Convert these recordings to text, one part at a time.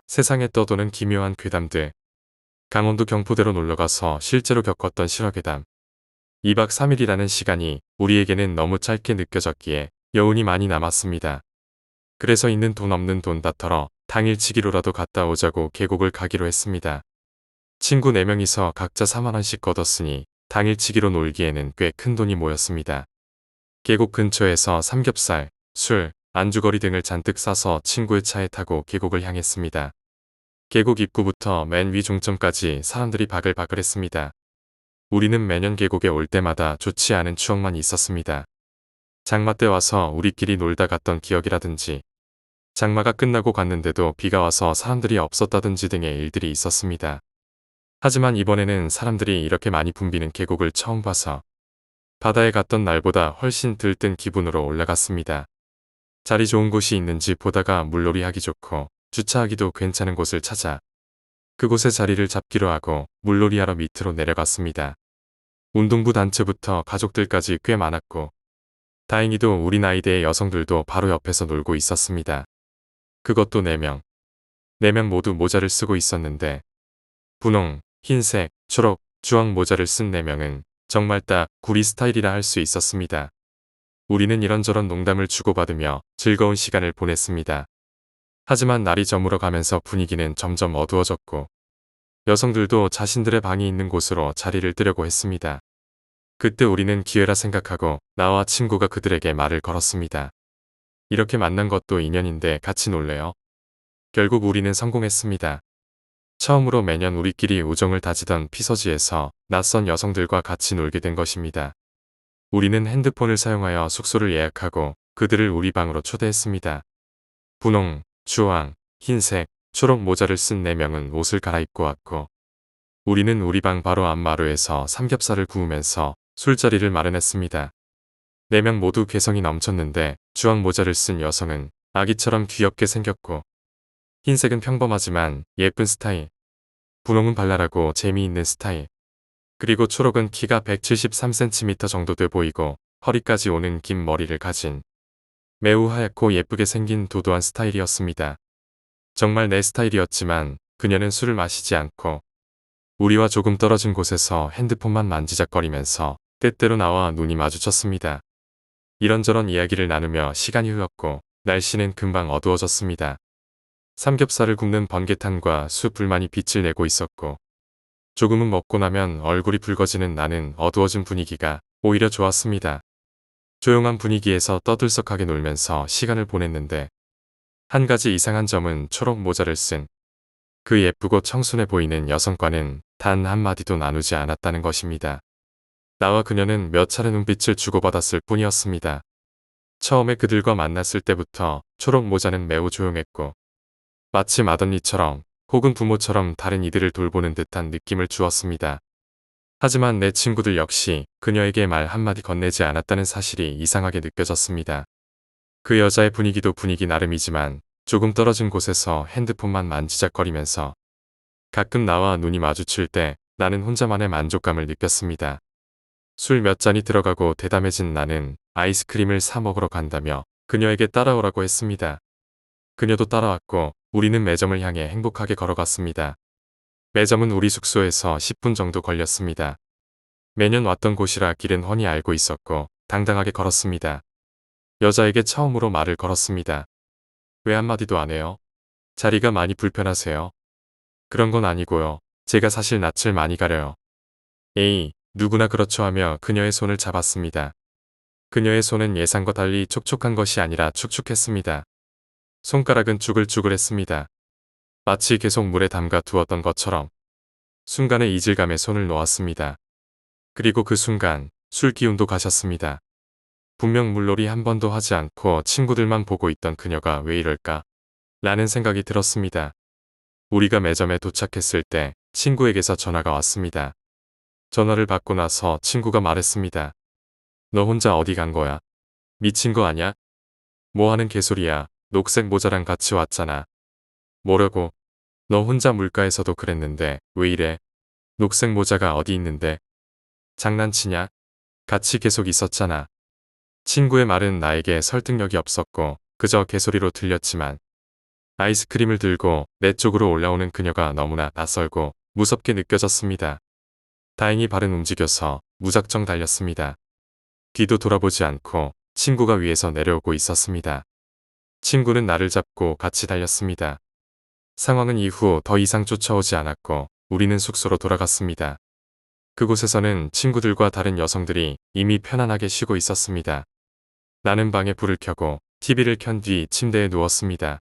세상에 떠도는 기묘한 괴담들. 강원도 경포대로 놀러가서 실제로 겪었던 실화괴담. 2박 3일이라는 시간이 우리에게는 너무 짧게 느껴졌기에 여운이 많이 남았습니다. 그래서 있는 돈 없는 돈 다 털어 당일치기로라도 갔다 오자고 계곡을 가기로 했습니다. 친구 4명이서 각자 4만원씩 걷었으니 당일치기로 놀기에는 꽤 큰 돈이 모였습니다. 계곡 근처에서 삼겹살, 술, 안주거리 등을 잔뜩 싸서 친구의 차에 타고 계곡을 향했습니다. 계곡 입구부터 맨 위 종점까지 사람들이 바글바글했습니다. 우리는 매년 계곡에 올 때마다 좋지 않은 추억만 있었습니다. 장마 때 와서 우리끼리 놀다 갔던 기억이라든지, 장마가 끝나고 갔는데도 비가 와서 사람들이 없었다든지 등의 일들이 있었습니다. 하지만 이번에는 사람들이 이렇게 많이 붐비는 계곡을 처음 봐서 바다에 갔던 날보다 훨씬 들뜬 기분으로 올라갔습니다. 자리 좋은 곳이 있는지 보다가 물놀이 하기 좋고 주차하기도 괜찮은 곳을 찾아 그곳에 자리를 잡기로 하고 물놀이하러 밑으로 내려갔습니다. 운동부 단체부터 가족들까지 꽤 많았고 다행히도 우리 나이대의 여성들도 바로 옆에서 놀고 있었습니다. 그것도 4명. 4명 모두 모자를 쓰고 있었는데 분홍, 흰색, 초록, 주황 모자를 쓴 4명은 정말 딱 구리 스타일이라 할 수 있었습니다. 우리는 이런저런 농담을 주고받으며 즐거운 시간을 보냈습니다. 하지만 날이 저물어 가면서 분위기는 점점 어두워졌고 여성들도 자신들의 방이 있는 곳으로 자리를 뜨려고 했습니다. 그때 우리는 기회라 생각하고 나와 친구가 그들에게 말을 걸었습니다. 이렇게 만난 것도 인연인데 같이 놀래요? 결국 우리는 성공했습니다. 처음으로 매년 우리끼리 우정을 다지던 피서지에서 낯선 여성들과 같이 놀게 된 것입니다. 우리는 핸드폰을 사용하여 숙소를 예약하고 그들을 우리 방으로 초대했습니다. 분홍, 주황, 흰색, 초록 모자를 쓴 4명은 옷을 갈아입고 왔고 우리는 우리 방 바로 앞마루에서 삼겹살을 구우면서 술자리를 마련했습니다. 4명 모두 개성이 넘쳤는데 주황 모자를 쓴 여성은 아기처럼 귀엽게 생겼고 흰색은 평범하지만 예쁜 스타일, 분홍은 발랄하고 재미있는 스타일, 그리고 초록은 키가 173cm 정도 돼 보이고 허리까지 오는 긴 머리를 가진 매우 하얗고 예쁘게 생긴 도도한 스타일이었습니다. 정말 내 스타일이었지만 그녀는 술을 마시지 않고 우리와 조금 떨어진 곳에서 핸드폰만 만지작거리면서 때때로 나와 눈이 마주쳤습니다. 이런저런 이야기를 나누며 시간이 흘렀고 날씨는 금방 어두워졌습니다. 삼겹살을 굽는 번개탄과 숯불만이 빛을 내고 있었고 조금은 먹고 나면 얼굴이 붉어지는 나는 어두워진 분위기가 오히려 좋았습니다. 조용한 분위기에서 떠들썩하게 놀면서 시간을 보냈는데 한 가지 이상한 점은 초록 모자를 쓴 그 예쁘고 청순해 보이는 여성과는 단 한마디도 나누지 않았다는 것입니다. 나와 그녀는 몇 차례 눈빛을 주고받았을 뿐이었습니다. 처음에 그들과 만났을 때부터 초록 모자는 매우 조용했고 마치 맏언니처럼 혹은 부모처럼 다른 이들을 돌보는 듯한 느낌을 주었습니다. 하지만 내 친구들 역시 그녀에게 말 한마디 건네지 않았다는 사실이 이상하게 느껴졌습니다. 그 여자의 분위기도 분위기 나름이지만 조금 떨어진 곳에서 핸드폰만 만지작거리면서 가끔 나와 눈이 마주칠 때 나는 혼자만의 만족감을 느꼈습니다. 술 몇 잔이 들어가고 대담해진 나는 아이스크림을 사 먹으러 간다며 그녀에게 따라오라고 했습니다. 그녀도 따라왔고 우리는 매점을 향해 행복하게 걸어갔습니다. 매점은 우리 숙소에서 10분 정도 걸렸습니다. 매년 왔던 곳이라 길은 훤히 알고 있었고 당당하게 걸었습니다. 여자에게 처음으로 말을 걸었습니다. 왜 한마디도 안 해요? 자리가 많이 불편하세요? 그런 건 아니고요. 제가 사실 낯을 많이 가려요. 에이, 누구나 그렇죠 하며 그녀의 손을 잡았습니다. 그녀의 손은 예상과 달리 촉촉한 것이 아니라 축축했습니다. 손가락은 쭈글쭈글했습니다. 마치 계속 물에 담가 두었던 것처럼. 순간의 이질감에 손을 놓았습니다. 그리고 그 순간 술 기운도 가셨습니다. 분명 물놀이 한 번도 하지 않고 친구들만 보고 있던 그녀가 왜 이럴까? 라는 생각이 들었습니다. 우리가 매점에 도착했을 때 친구에게서 전화가 왔습니다. 전화를 받고 나서 친구가 말했습니다. 너 혼자 어디 간 거야? 미친 거 아냐? 뭐 하는 개소리야. 녹색 모자랑 같이 왔잖아. 뭐라고? 너 혼자 물가에서도 그랬는데 왜 이래? 녹색 모자가 어디 있는데? 장난치냐? 같이 계속 있었잖아. 친구의 말은 나에게 설득력이 없었고 그저 개소리로 들렸지만 아이스크림을 들고 내 쪽으로 올라오는 그녀가 너무나 낯설고 무섭게 느껴졌습니다. 다행히 발은 움직여서 무작정 달렸습니다. 뒤도 돌아보지 않고 친구가 위에서 내려오고 있었습니다. 친구는 나를 잡고 같이 달렸습니다. 상황은 이후 더 이상 쫓아오지 않았고 우리는 숙소로 돌아갔습니다. 그곳에서는 친구들과 다른 여성들이 이미 편안하게 쉬고 있었습니다. 나는 방에 불을 켜고 TV를 켠 뒤 침대에 누웠습니다.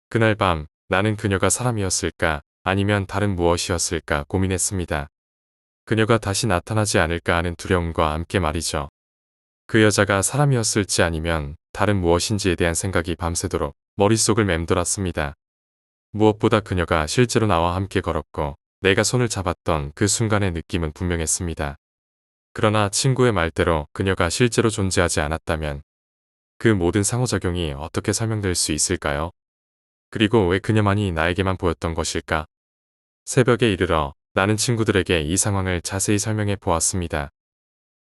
그날 밤 나는 그녀가 사람이었을까 아니면 다른 무엇이었을까 고민했습니다. 그녀가 다시 나타나지 않을까 하는 두려움과 함께 말이죠. 그 여자가 사람이었을지 아니면 다른 무엇인지에 대한 생각이 밤새도록 머릿속을 맴돌았습니다. 무엇보다 그녀가 실제로 나와 함께 걸었고 내가 손을 잡았던 그 순간의 느낌은 분명했습니다. 그러나 친구의 말대로 그녀가 실제로 존재하지 않았다면 그 모든 상호작용이 어떻게 설명될 수 있을까요? 그리고 왜 그녀만이 나에게만 보였던 것일까? 새벽에 이르러 나는 친구들에게 이 상황을 자세히 설명해 보았습니다.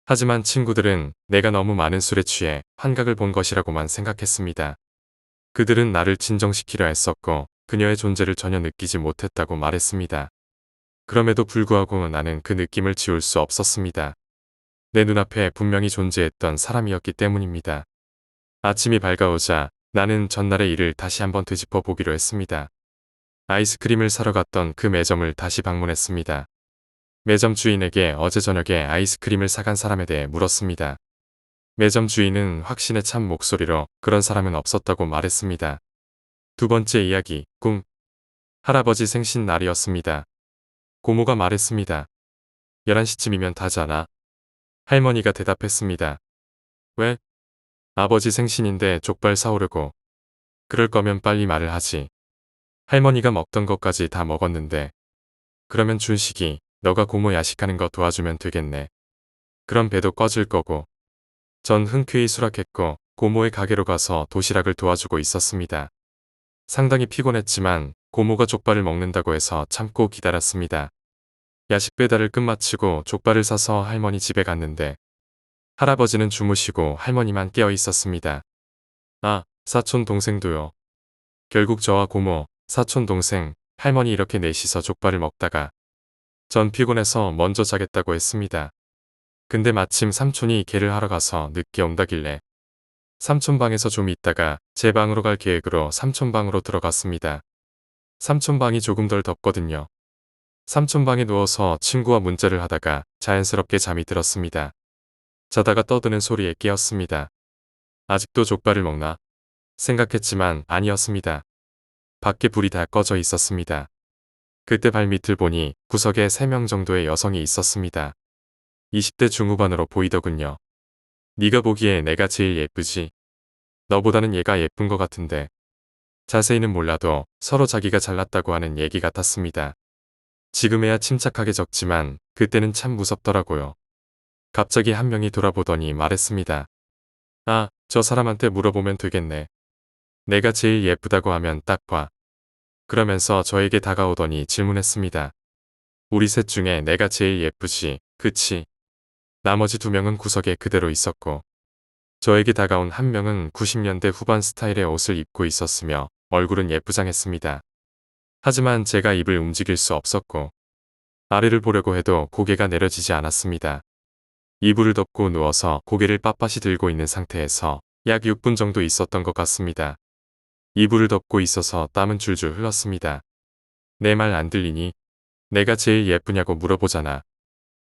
하지만 친구들은 내가 너무 많은 술에 취해 환각을 본 것이라고만 생각했습니다. 그들은 나를 진정시키려 했었고 그녀의 존재를 전혀 느끼지 못했다고 말했습니다. 그럼에도 불구하고 나는 그 느낌을 지울 수 없었습니다. 내 눈앞에 분명히 존재했던 사람이었기 때문입니다. 아침이 밝아오자 나는 전날의 일을 다시 한번 되짚어 보기로 했습니다. 아이스크림을 사러 갔던 그 매점을 다시 방문했습니다. 매점 주인에게 어제 저녁에 아이스크림을 사간 사람에 대해 물었습니다. 매점 주인은 확신에 찬 목소리로 그런 사람은 없었다고 말했습니다. 두 번째 이야기, 꿈. 할아버지 생신 날이었습니다. 고모가 말했습니다. 11시쯤이면 다잖아. 할머니가 대답했습니다. 왜? 아버지 생신인데 족발 사오려고. 그럴 거면 빨리 말을 하지. 할머니가 먹던 것까지 다 먹었는데. 그러면 준식이 너가 고모 야식하는 거 도와주면 되겠네. 그럼 배도 꺼질 거고. 전 흔쾌히 수락했고 고모의 가게로 가서 도시락을 도와주고 있었습니다. 상당히 피곤했지만 고모가 족발을 먹는다고 해서 참고 기다렸습니다. 야식 배달을 끝마치고 족발을 사서 할머니 집에 갔는데 할아버지는 주무시고 할머니만 깨어 있었습니다. 아, 사촌 동생도요. 결국 저와 고모, 사촌 동생, 할머니 이렇게 넷이서 족발을 먹다가 전 피곤해서 먼저 자겠다고 했습니다. 근데 마침 삼촌이 개를 하러 가서 늦게 온다길래 삼촌 방에서 좀 있다가 제 방으로 갈 계획으로 삼촌 방으로 들어갔습니다. 삼촌 방이 조금 덜 덥거든요. 삼촌 방에 누워서 친구와 문자를 하다가 자연스럽게 잠이 들었습니다. 자다가 떠드는 소리에 깨었습니다. 아직도 족발을 먹나? 생각했지만 아니었습니다. 밖에 불이 다 꺼져 있었습니다. 그때 발밑을 보니 구석에 3명 정도의 여성이 있었습니다. 20대 중후반으로 보이더군요. 네가 보기에 내가 제일 예쁘지? 너보다는 얘가 예쁜 것 같은데. 자세히는 몰라도 서로 자기가 잘났다고 하는 얘기 같았습니다. 지금에야 침착하게 적지만 그때는 참 무섭더라고요. 갑자기 한 명이 돌아보더니 말했습니다. 아, 저 사람한테 물어보면 되겠네. 내가 제일 예쁘다고 하면 딱 봐. 그러면서 저에게 다가오더니 질문했습니다. 우리 셋 중에 내가 제일 예쁘지, 그치? 나머지 2명은 구석에 그대로 있었고 저에게 다가온 한 명은 90년대 후반 스타일의 옷을 입고 있었으며 얼굴은 예쁘장했습니다. 하지만 제가 입을 움직일 수 없었고 아래를 보려고 해도 고개가 내려지지 않았습니다. 이불을 덮고 누워서 고개를 빳빳이 들고 있는 상태에서 약 6분 정도 있었던 것 같습니다. 이불을 덮고 있어서 땀은 줄줄 흘렀습니다. 내 말 안 들리니? 내가 제일 예쁘냐고 물어보잖아.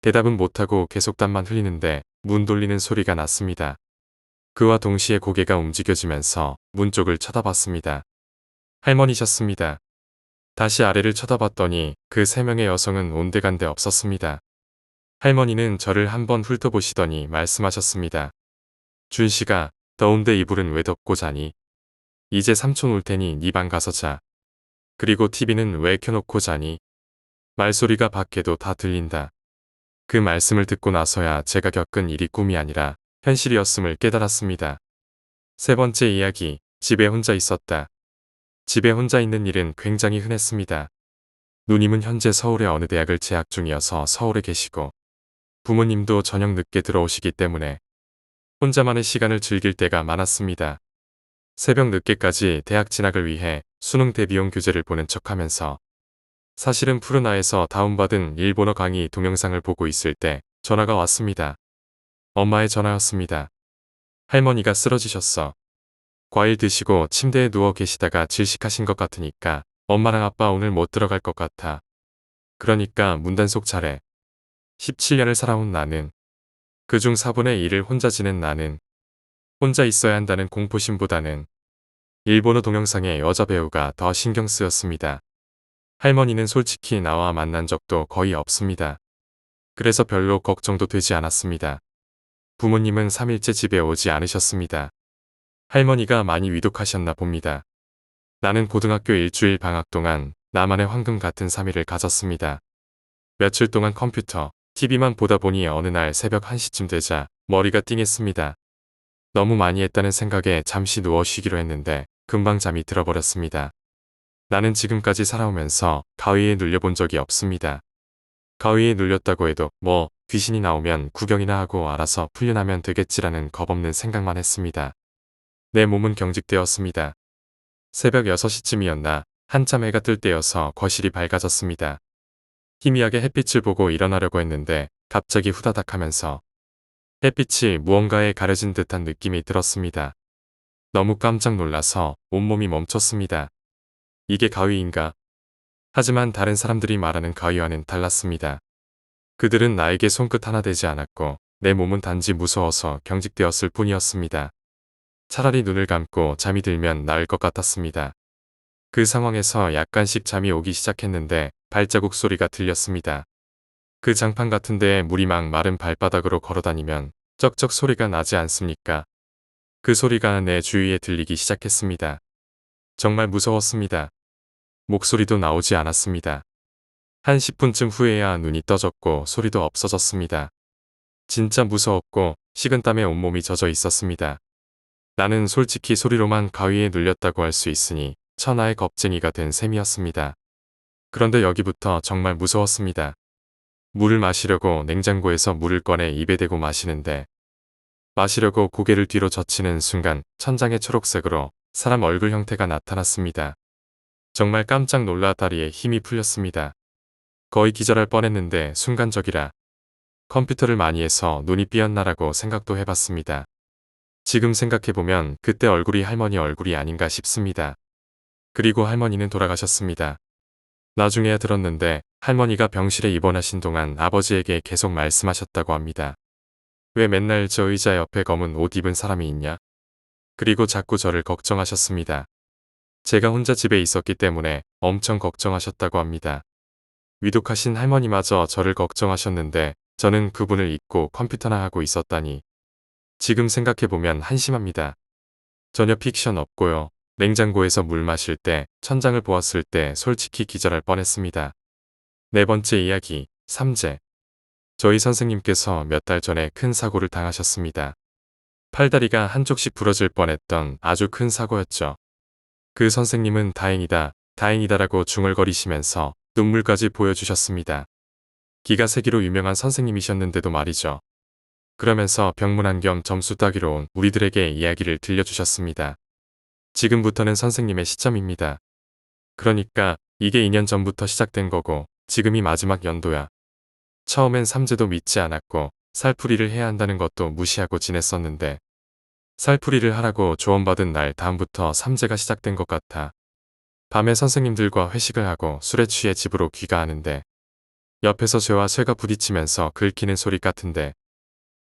대답은 못하고 계속 땀만 흘리는데 문 돌리는 소리가 났습니다. 그와 동시에 고개가 움직여지면서 문 쪽을 쳐다봤습니다. 할머니셨습니다. 다시 아래를 쳐다봤더니 그 3명의 여성은 온데간데 없었습니다. 할머니는 저를 한번 훑어보시더니 말씀하셨습니다. 준씨가 더운데 이불은 왜 덮고 자니? 이제 삼촌 올 테니 네 방 가서 자. 그리고 TV는 왜 켜놓고 자니? 말소리가 밖에도 다 들린다. 그 말씀을 듣고 나서야 제가 겪은 일이 꿈이 아니라 현실이었음을 깨달았습니다. 세 번째 이야기, 집에 혼자 있었다. 집에 혼자 있는 일은 굉장히 흔했습니다. 누님은 현재 서울의 어느 대학을 재학 중이어서 서울에 계시고 부모님도 저녁 늦게 들어오시기 때문에 혼자만의 시간을 즐길 때가 많았습니다. 새벽 늦게까지 대학 진학을 위해 수능 대비용 교재를 보는 척하면서 사실은 푸르나에서 다운받은 일본어 강의 동영상을 보고 있을 때 전화가 왔습니다. 엄마의 전화였습니다. 할머니가 쓰러지셨어. 과일 드시고 침대에 누워 계시다가 질식하신 것 같으니까 엄마랑 아빠 오늘 못 들어갈 것 같아. 그러니까 문단속 잘해. 17년을 살아온 나는, 그중 4분의 1을 혼자 지낸 나는, 혼자 있어야 한다는 공포심보다는 일본어 동영상의 여자 배우가 더 신경 쓰였습니다. 할머니는 솔직히 나와 만난 적도 거의 없습니다. 그래서 별로 걱정도 되지 않았습니다. 부모님은 3일째 집에 오지 않으셨습니다. 할머니가 많이 위독하셨나 봅니다. 나는 고등학교 일주일 방학 동안 나만의 황금 같은 3일을 가졌습니다. 며칠 동안 컴퓨터, TV만 보다 보니 어느 날 새벽 1시쯤 되자 머리가 띵했습니다. 너무 많이 했다는 생각에 잠시 누워 쉬기로 했는데 금방 잠이 들어버렸습니다. 나는 지금까지 살아오면서 가위에 눌려본 적이 없습니다. 가위에 눌렸다고 해도 뭐 귀신이 나오면 구경이나 하고 알아서 풀려나면 되겠지라는 겁없는 생각만 했습니다. 내 몸은 경직되었습니다. 새벽 6시쯤이었나 한참 해가 뜰 때여서 거실이 밝아졌습니다. 희미하게 햇빛을 보고 일어나려고 했는데 갑자기 후다닥 하면서 햇빛이 무언가에 가려진 듯한 느낌이 들었습니다. 너무 깜짝 놀라서 온몸이 멈췄습니다. 이게 가위인가? 하지만 다른 사람들이 말하는 가위와는 달랐습니다. 그들은 나에게 손끝 하나 대지 않았고 내 몸은 단지 무서워서 경직되었을 뿐이었습니다. 차라리 눈을 감고 잠이 들면 나을 것 같았습니다. 그 상황에서 약간씩 잠이 오기 시작했는데 발자국 소리가 들렸습니다. 그 장판 같은 데에 물이 막 마른 발바닥으로 걸어다니면 쩍쩍 소리가 나지 않습니까? 그 소리가 내 주위에 들리기 시작했습니다. 정말 무서웠습니다. 목소리도 나오지 않았습니다. 한 10분쯤 후에야 눈이 떠졌고 소리도 없어졌습니다. 진짜 무서웠고 식은땀에 온몸이 젖어 있었습니다. 나는 솔직히 소리로만 가위에 눌렸다고 할 수 있으니 천하의 겁쟁이가 된 셈이었습니다. 그런데 여기부터 정말 무서웠습니다. 물을 마시려고 냉장고에서 물을 꺼내 입에 대고 마시는데 마시려고 고개를 뒤로 젖히는 순간 천장의 초록색으로 사람 얼굴 형태가 나타났습니다. 정말 깜짝 놀라 다리에 힘이 풀렸습니다. 거의 기절할 뻔했는데 순간적이라 컴퓨터를 많이 해서 눈이 삐었나라고 생각도 해봤습니다. 지금 생각해보면 그때 얼굴이 할머니 얼굴이 아닌가 싶습니다. 그리고 할머니는 돌아가셨습니다. 나중에야 들었는데 할머니가 병실에 입원하신 동안 아버지에게 계속 말씀하셨다고 합니다. 왜 맨날 저 의자 옆에 검은 옷 입은 사람이 있냐? 그리고 자꾸 저를 걱정하셨습니다. 제가 혼자 집에 있었기 때문에 엄청 걱정하셨다고 합니다. 위독하신 할머니마저 저를 걱정하셨는데 저는 그분을 잊고 컴퓨터나 하고 있었다니. 지금 생각해보면 한심합니다. 전혀 픽션 없고요. 냉장고에서 물 마실 때 천장을 보았을 때 솔직히 기절할 뻔했습니다. 네 번째 이야기, 삼재. 저희 선생님께서 몇 달 전에 큰 사고를 당하셨습니다. 팔다리가 한쪽씩 부러질 뻔했던 아주 큰 사고였죠. 그 선생님은 다행이다, 다행이다라고 중얼거리시면서 눈물까지 보여주셨습니다. 기가 세기로 유명한 선생님이셨는데도 말이죠. 그러면서 병문안 겸 점수 따기로 온 우리들에게 이야기를 들려주셨습니다. 지금부터는 선생님의 시점입니다. 그러니까 이게 2년 전부터 시작된 거고 지금이 마지막 연도야. 처음엔 삼재도 믿지 않았고 살풀이를 해야 한다는 것도 무시하고 지냈었는데 살풀이를 하라고 조언받은 날 다음부터 삼재가 시작된 것 같아. 밤에 선생님들과 회식을 하고 술에 취해 집으로 귀가하는데 옆에서 쇠와 쇠가 부딪히면서 긁히는 소리 같은데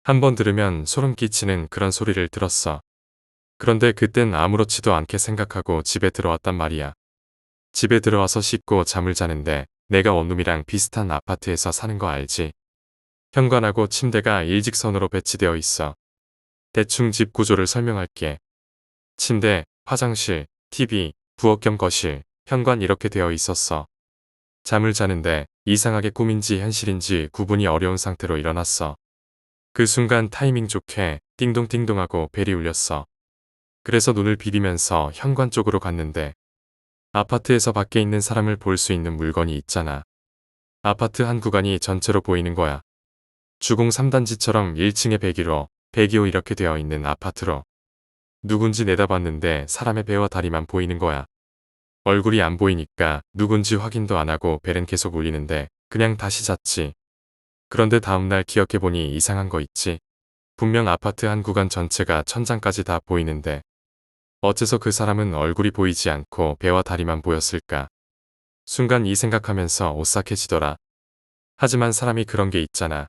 한번 들으면 소름 끼치는 그런 소리를 들었어. 그런데 그땐 아무렇지도 않게 생각하고 집에 들어왔단 말이야. 집에 들어와서 씻고 잠을 자는데 내가 원룸이랑 비슷한 아파트에서 사는 거 알지? 현관하고 침대가 일직선으로 배치되어 있어. 대충 집 구조를 설명할게. 침대, 화장실, TV, 부엌 겸 거실, 현관 이렇게 되어 있었어. 잠을 자는데 이상하게 꿈인지 현실인지 구분이 어려운 상태로 일어났어. 그 순간 타이밍 좋게 띵동띵동하고 벨이 울렸어. 그래서 눈을 비비면서 현관 쪽으로 갔는데 아파트에서 밖에 있는 사람을 볼 수 있는 물건이 있잖아. 아파트 한 구간이 전체로 보이는 거야. 주공 3단지처럼 1층에 101호, 102호 이렇게 되어 있는 아파트로. 누군지 내다봤는데 사람의 배와 다리만 보이는 거야. 얼굴이 안 보이니까 누군지 확인도 안 하고 벨은 계속 울리는데 그냥 다시 잤지. 그런데 다음날 기억해보니 이상한 거 있지. 분명 아파트 한 구간 전체가 천장까지 다 보이는데 어째서 그 사람은 얼굴이 보이지 않고 배와 다리만 보였을까. 순간 이 생각하면서 오싹해지더라. 하지만 사람이 그런 게 있잖아.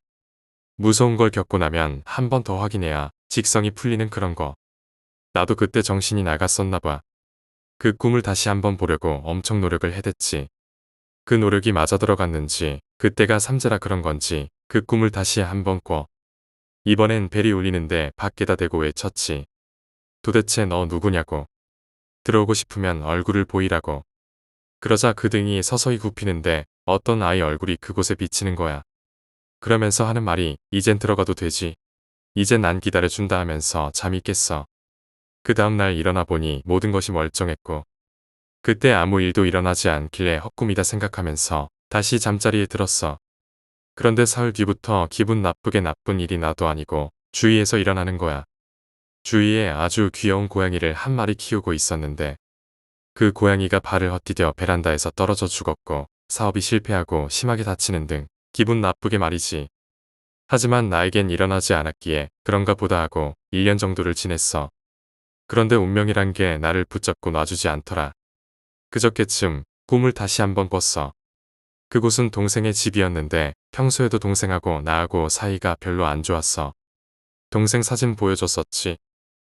무서운 걸 겪고 나면 한 번 더 확인해야 직성이 풀리는 그런 거. 나도 그때 정신이 나갔었나 봐. 그 꿈을 다시 한번 보려고 엄청 노력을 해댔지. 그 노력이 맞아 들어갔는지 그때가 삼재라 그런 건지 그 꿈을 다시 한번 꿔. 이번엔 벨이 울리는데 밖에다 대고 외쳤지. 도대체 너 누구냐고. 들어오고 싶으면 얼굴을 보이라고. 그러자 그 등이 서서히 굽히는데 어떤 아이 얼굴이 그곳에 비치는 거야. 그러면서 하는 말이 이젠 들어가도 되지. 이젠 난 기다려준다 하면서 잠이 깼어. 그 다음날 일어나 보니 모든 것이 멀쩡했고 그때 아무 일도 일어나지 않길래 헛꿈이다 생각하면서 다시 잠자리에 들었어. 그런데 사흘 뒤부터 기분 나쁘게 나쁜 일이 나도 아니고 주위에서 일어나는 거야. 주위에 아주 귀여운 고양이를 한 마리 키우고 있었는데 그 고양이가 발을 헛디뎌 베란다에서 떨어져 죽었고 사업이 실패하고 심하게 다치는 등 기분 나쁘게 말이지. 하지만 나에겐 일어나지 않았기에 그런가 보다 하고 1년 정도를 지냈어. 그런데 운명이란 게 나를 붙잡고 놔주지 않더라. 그저께쯤 꿈을 다시 한번 꿨어. 그곳은 동생의 집이었는데 평소에도 동생하고 나하고 사이가 별로 안 좋았어. 동생 사진 보여줬었지.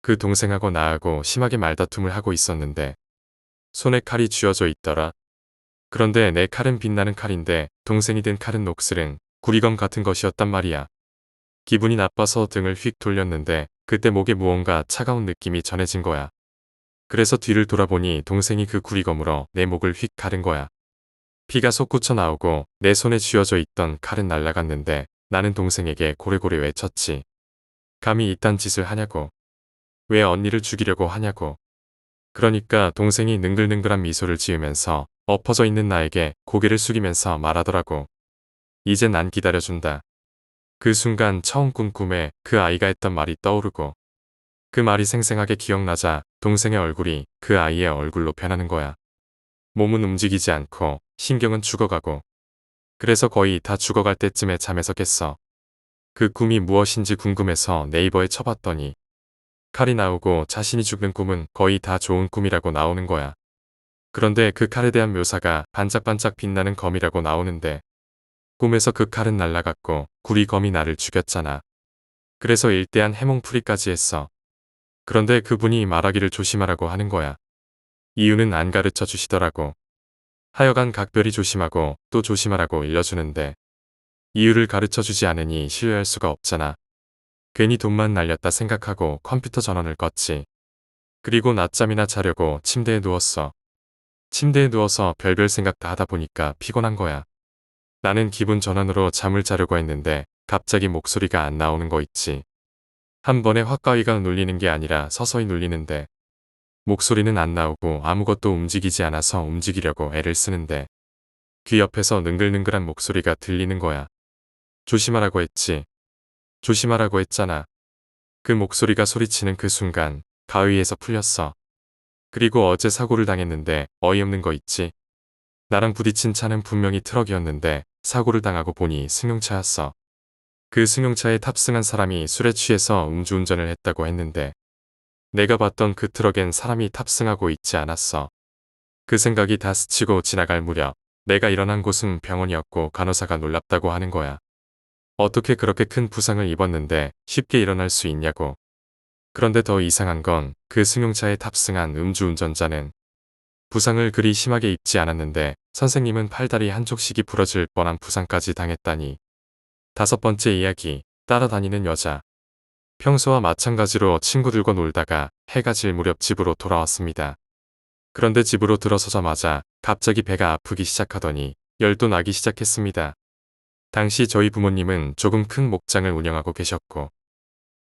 그 동생하고 나하고 심하게 말다툼을 하고 있었는데 손에 칼이 쥐어져 있더라. 그런데 내 칼은 빛나는 칼인데 동생이 든 칼은 녹슬은 구리검 같은 것이었단 말이야. 기분이 나빠서 등을 휙 돌렸는데 그때 목에 무언가 차가운 느낌이 전해진 거야. 그래서 뒤를 돌아보니 동생이 그 구리검으로 내 목을 휙 가른 거야. 피가 솟구쳐 나오고 내 손에 쥐어져 있던 칼은 날아갔는데 나는 동생에게 고래고래 외쳤지. 감히 이딴 짓을 하냐고. 왜 언니를 죽이려고 하냐고. 그러니까 동생이 능글능글한 미소를 지으면서 엎어져 있는 나에게 고개를 숙이면서 말하더라고. 이제 난 기다려준다. 그 순간 처음 꾼 꿈에 그 아이가 했던 말이 떠오르고 그 말이 생생하게 기억나자 동생의 얼굴이 그 아이의 얼굴로 변하는 거야. 몸은 움직이지 않고 신경은 죽어가고 그래서 거의 다 죽어갈 때쯤에 잠에서 깼어. 그 꿈이 무엇인지 궁금해서 네이버에 쳐봤더니 칼이 나오고 자신이 죽는 꿈은 거의 다 좋은 꿈이라고 나오는 거야. 그런데 그 칼에 대한 묘사가 반짝반짝 빛나는 검이라고 나오는데 꿈에서 그 칼은 날아갔고 구리검이 나를 죽였잖아. 그래서 일대한 해몽풀이까지 했어. 그런데 그분이 말하기를 조심하라고 하는 거야. 이유는 안 가르쳐 주시더라고. 하여간 각별히 조심하고 또 조심하라고 일러주는데 이유를 가르쳐 주지 않으니 신뢰할 수가 없잖아. 괜히 돈만 날렸다 생각하고 컴퓨터 전원을 껐지. 그리고 낮잠이나 자려고 침대에 누웠어. 침대에 누워서 별별 생각 다 하다 보니까 피곤한 거야. 나는 기분 전환으로 잠을 자려고 했는데 갑자기 목소리가 안 나오는 거 있지. 한 번에 확가위가 눌리는 게 아니라 서서히 눌리는데 목소리는 안 나오고 아무것도 움직이지 않아서 움직이려고 애를 쓰는데 귀 옆에서 능글능글한 목소리가 들리는 거야. 조심하라고 했지. 조심하라고 했잖아. 그 목소리가 소리치는 그 순간 가위에서 풀렸어. 그리고 어제 사고를 당했는데 어이없는 거 있지. 나랑 부딪힌 차는 분명히 트럭이었는데 사고를 당하고 보니 승용차였어. 그 승용차에 탑승한 사람이 술에 취해서 음주운전을 했다고 했는데 내가 봤던 그 트럭엔 사람이 탑승하고 있지 않았어. 그 생각이 다 스치고 지나갈 무렵 내가 일어난 곳은 병원이었고 간호사가 놀랍다고 하는 거야. 어떻게 그렇게 큰 부상을 입었는데 쉽게 일어날 수 있냐고. 그런데 더 이상한 건 그 승용차에 탑승한 음주운전자는 부상을 그리 심하게 입지 않았는데 선생님은 팔다리 한쪽씩이 부러질 뻔한 부상까지 당했다니. 5번째 이야기, 따라다니는 여자. 평소와 마찬가지로 친구들과 놀다가 해가 질 무렵 집으로 돌아왔습니다. 그런데 집으로 들어서자마자 갑자기 배가 아프기 시작하더니 열도 나기 시작했습니다. 당시 저희 부모님은 조금 큰 목장을 운영하고 계셨고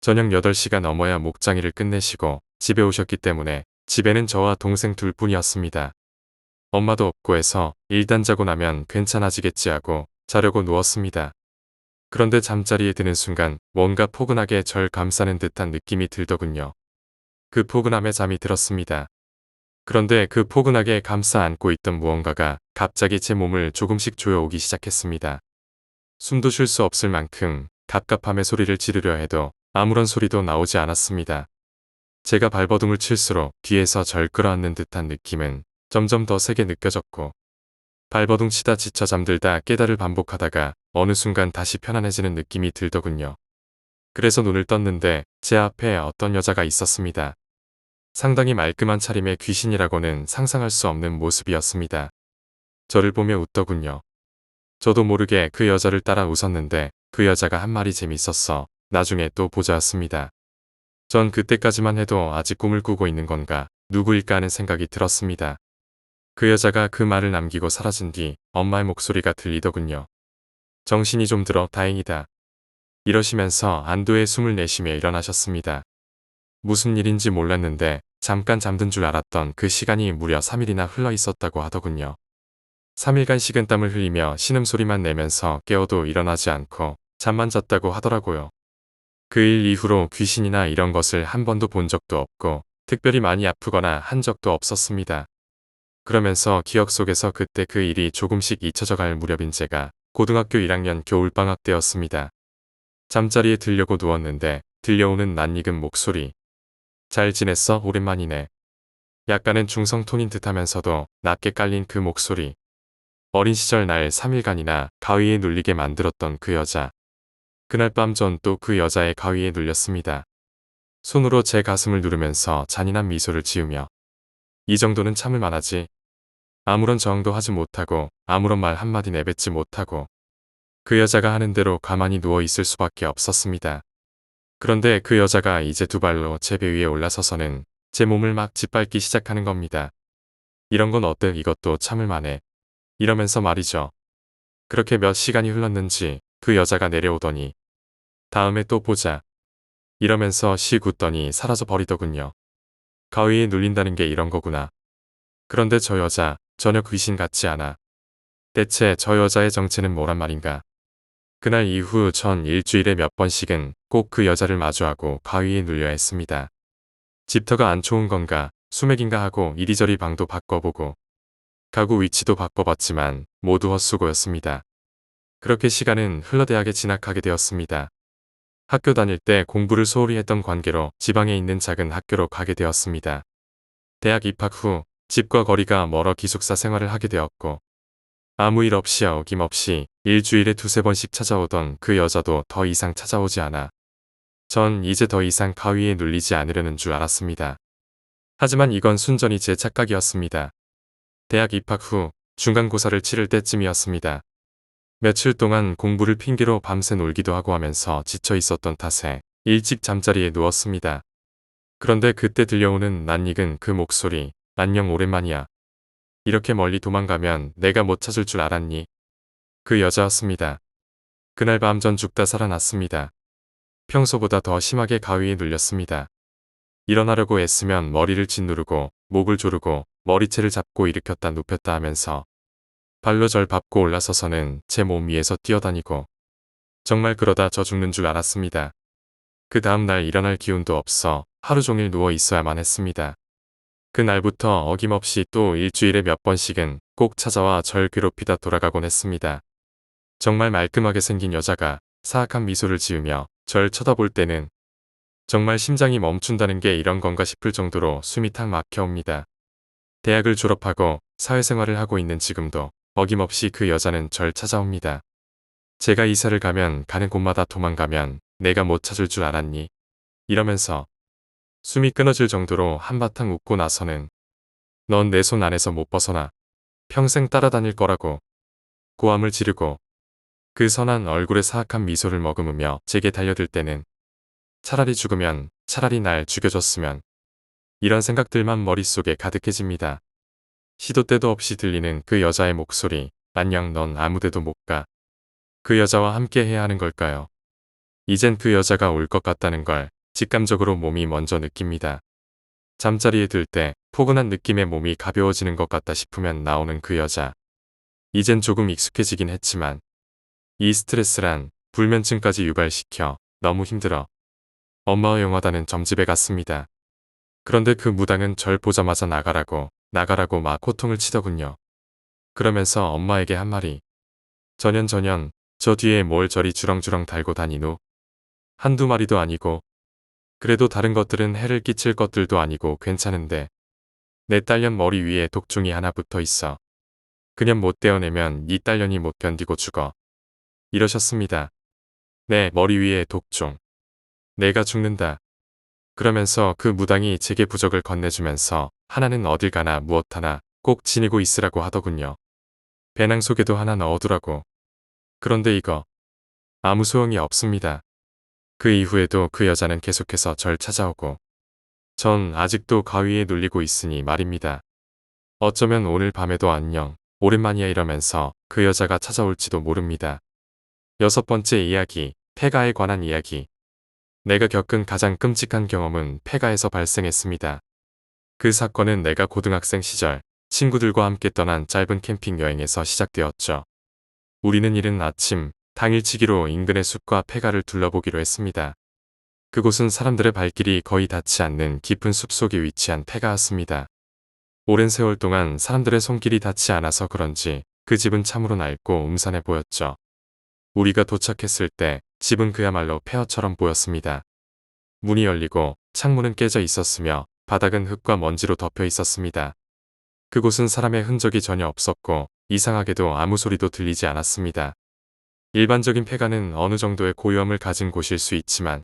저녁 8시가 넘어야 목장일을 끝내시고 집에 오셨기 때문에 집에는 저와 동생 둘뿐이었습니다. 엄마도 없고 해서 일단 자고 나면 괜찮아지겠지 하고 자려고 누웠습니다. 그런데 잠자리에 드는 순간 뭔가 포근하게 절 감싸는 듯한 느낌이 들더군요. 그 포근함에 잠이 들었습니다. 그런데 그 포근하게 감싸 안고 있던 무언가가 갑자기 제 몸을 조금씩 조여오기 시작했습니다. 숨도 쉴 수 없을 만큼 갑갑함의 소리를 지르려 해도 아무런 소리도 나오지 않았습니다. 제가 발버둥을 칠수록 뒤에서 절 끌어안는 듯한 느낌은 점점 더 세게 느껴졌고, 발버둥 치다 지쳐 잠들다 깨달을 반복하다가 어느 순간 다시 편안해지는 느낌이 들더군요. 그래서 눈을 떴는데 제 앞에 어떤 여자가 있었습니다. 상당히 말끔한 차림의 귀신이라고는 상상할 수 없는 모습이었습니다. 저를 보며 웃더군요. 저도 모르게 그 여자를 따라 웃었는데 그 여자가 한 말이 재밌었어. 나중에 또 보자였습니다. 전 그때까지만 해도 아직 꿈을 꾸고 있는 건가, 누구일까 하는 생각이 들었습니다. 그 여자가 그 말을 남기고 사라진 뒤 엄마의 목소리가 들리더군요. 정신이 좀 들어 다행이다. 이러시면서 안도의 숨을 내쉬며 일어나셨습니다. 무슨 일인지 몰랐는데 잠깐 잠든 줄 알았던 그 시간이 무려 3일이나 흘러 있었다고 하더군요. 3일간 식은땀을 흘리며 신음소리만 내면서 깨어도 일어나지 않고 잠만 잤다고 하더라고요. 그 일 이후로 귀신이나 이런 것을 한 번도 본 적도 없고 특별히 많이 아프거나 한 적도 없었습니다. 그러면서 기억 속에서 그때 그 일이 조금씩 잊혀져 갈 무렵인 제가 고등학교 1학년 겨울방학 때였습니다. 잠자리에 들려고 누웠는데 들려오는 낯익은 목소리. 잘 지냈어? 오랜만이네. 약간은 중성톤인 듯하면서도 낮게 깔린 그 목소리. 어린 시절 날 3일간이나 가위에 눌리게 만들었던 그 여자. 그날 밤 전 또 그 여자의 가위에 눌렸습니다. 손으로 제 가슴을 누르면서 잔인한 미소를 지으며 이 정도는 참을 만하지. 아무런 저항도 하지 못하고 아무런 말 한마디 내뱉지 못하고 그 여자가 하는 대로 가만히 누워 있을 수밖에 없었습니다. 그런데 그 여자가 이제 두 발로 제 배 위에 올라서서는 제 몸을 막 짓밟기 시작하는 겁니다. 이런 건 어때? 이것도 참을 만해. 이러면서 말이죠. 그렇게 몇 시간이 흘렀는지 그 여자가 내려오더니 다음에 또 보자. 이러면서 씩 웃더니 사라져 버리더군요. 가위에 눌린다는 게 이런 거구나. 그런데 저 여자 전혀 귀신 같지 않아. 대체 저 여자의 정체는 뭐란 말인가. 그날 이후 전 일주일에 몇 번씩은 꼭 그 여자를 마주하고 가위에 눌려야 했습니다. 집터가 안 좋은 건가, 수맥인가 하고 이리저리 방도 바꿔보고 가구 위치도 바꿔봤지만 모두 헛수고였습니다. 그렇게 시간은 흘러 대학에 진학하게 되었습니다. 학교 다닐 때 공부를 소홀히 했던 관계로 지방에 있는 작은 학교로 가게 되었습니다. 대학 입학 후 집과 거리가 멀어 기숙사 생활을 하게 되었고, 아무 일 없이 어김없이 일주일에 두세 번씩 찾아오던 그 여자도 더 이상 찾아오지 않아 전 이제 더 이상 가위에 눌리지 않으려는 줄 알았습니다. 하지만 이건 순전히 제 착각이었습니다. 대학 입학 후 중간고사를 치를 때쯤이었습니다. 며칠 동안 공부를 핑계로 밤새 놀기도 하고 하면서 지쳐 있었던 탓에 일찍 잠자리에 누웠습니다. 그런데 그때 들려오는 낯익은 그 목소리. 안녕, 오랜만이야. 이렇게 멀리 도망가면 내가 못 찾을 줄 알았니? 그 여자였습니다. 그날 밤 전 죽다 살아났습니다. 평소보다 더 심하게 가위에 눌렸습니다. 일어나려고 애쓰면 머리를 짓누르고 목을 조르고 머리채를 잡고 일으켰다 눕혔다 하면서 발로 절 밟고 올라서서는 제 몸 위에서 뛰어다니고, 정말 그러다 저 죽는 줄 알았습니다. 그 다음 날 일어날 기운도 없어 하루 종일 누워 있어야만 했습니다. 그날부터 어김없이 또 일주일에 몇 번씩은 꼭 찾아와 절 괴롭히다 돌아가곤 했습니다. 정말 말끔하게 생긴 여자가 사악한 미소를 지으며 절 쳐다볼 때는 정말 심장이 멈춘다는 게 이런 건가 싶을 정도로 숨이 탁 막혀옵니다. 대학을 졸업하고 사회생활을 하고 있는 지금도 어김없이 그 여자는 절 찾아옵니다. 제가 이사를 가면 가는 곳마다 도망가면 내가 못 찾을 줄 알았니? 이러면서 숨이 끊어질 정도로 한바탕 웃고 나서는 넌 내 손 안에서 못 벗어나. 평생 따라다닐 거라고 고함을 지르고 그 선한 얼굴에 사악한 미소를 머금으며 제게 달려들 때는 차라리 죽으면, 차라리 날 죽여줬으면, 이런 생각들만 머릿속에 가득해집니다. 시도 때도 없이 들리는 그 여자의 목소리. 안녕, 넌 아무데도 못 가. 그 여자와 함께 해야 하는 걸까요? 이젠 그 여자가 올 것 같다는 걸 직감적으로 몸이 먼저 느낍니다. 잠자리에 들 때 포근한 느낌의 몸이 가벼워지는 것 같다 싶으면 나오는 그 여자. 이젠 조금 익숙해지긴 했지만 이 스트레스란 불면증까지 유발시켜 너무 힘들어. 엄마와 영화다는 점집에 갔습니다. 그런데 그 무당은 절 보자마자 나가라고 막 호통을 치더군요. 그러면서 엄마에게 한 말이 전현 저 뒤에 뭘 저리 주렁주렁 달고 다니노. 한두 마리도 아니고 그래도 다른 것들은 해를 끼칠 것들도 아니고 괜찮은데 내 딸년 머리 위에 독종이 하나 붙어 있어. 그냥 못 떼어내면 이 딸년이 못 견디고 죽어. 이러셨습니다. 내 머리 위에 독종. 내가 죽는다. 그러면서 그 무당이 제게 부적을 건네주면서 하나는 어딜 가나 무엇 하나 꼭 지니고 있으라고 하더군요. 배낭 속에도 하나 넣어두라고. 그런데 이거 아무 소용이 없습니다. 그 이후에도 그 여자는 계속해서 절 찾아오고 전 아직도 가위에 눌리고 있으니 말입니다. 어쩌면 오늘 밤에도 안녕, 오랜만이야 이러면서 그 여자가 찾아올지도 모릅니다. 6번째 이야기, 폐가에 관한 이야기. 내가 겪은 가장 끔찍한 경험은 폐가에서 발생했습니다. 그 사건은 내가 고등학생 시절 친구들과 함께 떠난 짧은 캠핑 여행에서 시작되었죠. 우리는 이른 아침 당일치기로 인근의 숲과 폐가를 둘러보기로 했습니다. 그곳은 사람들의 발길이 거의 닿지 않는 깊은 숲속에 위치한 폐가였습니다. 오랜 세월 동안 사람들의 손길이 닿지 않아서 그런지 그 집은 참으로 낡고 음산해 보였죠. 우리가 도착했을 때 집은 그야말로 폐허처럼 보였습니다. 문이 열리고 창문은 깨져 있었으며 바닥은 흙과 먼지로 덮여 있었습니다. 그곳은 사람의 흔적이 전혀 없었고 이상하게도 아무 소리도 들리지 않았습니다. 일반적인 폐가는 어느 정도의 고요함을 가진 곳일 수 있지만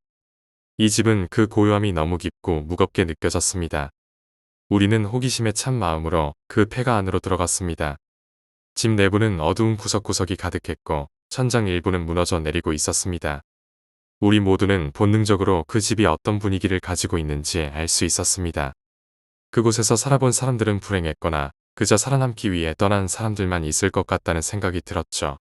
이 집은 그 고요함이 너무 깊고 무겁게 느껴졌습니다. 우리는 호기심에 찬 마음으로 그 폐가 안으로 들어갔습니다. 집 내부는 어두운 구석구석이 가득했고 천장 일부는 무너져 내리고 있었습니다. 우리 모두는 본능적으로 그 집이 어떤 분위기를 가지고 있는지 알 수 있었습니다. 그곳에서 살아본 사람들은 불행했거나 그저 살아남기 위해 떠난 사람들만 있을 것 같다는 생각이 들었죠.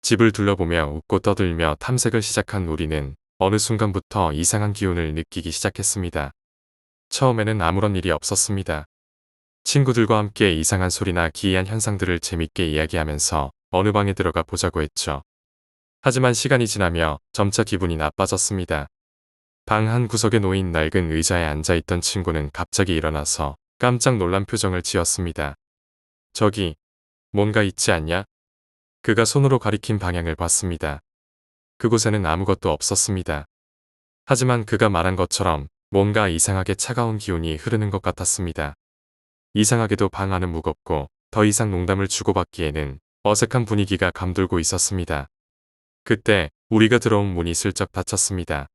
집을 둘러보며 웃고 떠들며 탐색을 시작한 우리는 어느 순간부터 이상한 기운을 느끼기 시작했습니다. 처음에는 아무런 일이 없었습니다. 친구들과 함께 이상한 소리나 기이한 현상들을 재밌게 이야기하면서 어느 방에 들어가 보자고 했죠. 하지만 시간이 지나며 점차 기분이 나빠졌습니다. 방 한 구석에 놓인 낡은 의자에 앉아있던 친구는 갑자기 일어나서 깜짝 놀란 표정을 지었습니다. 저기, 뭔가 있지 않냐? 그가 손으로 가리킨 방향을 봤습니다. 그곳에는 아무것도 없었습니다. 하지만 그가 말한 것처럼 뭔가 이상하게 차가운 기운이 흐르는 것 같았습니다. 이상하게도 방 안은 무겁고 더 이상 농담을 주고받기에는 어색한 분위기가 감돌고 있었습니다. 그때 우리가 들어온 문이 슬쩍 닫혔습니다.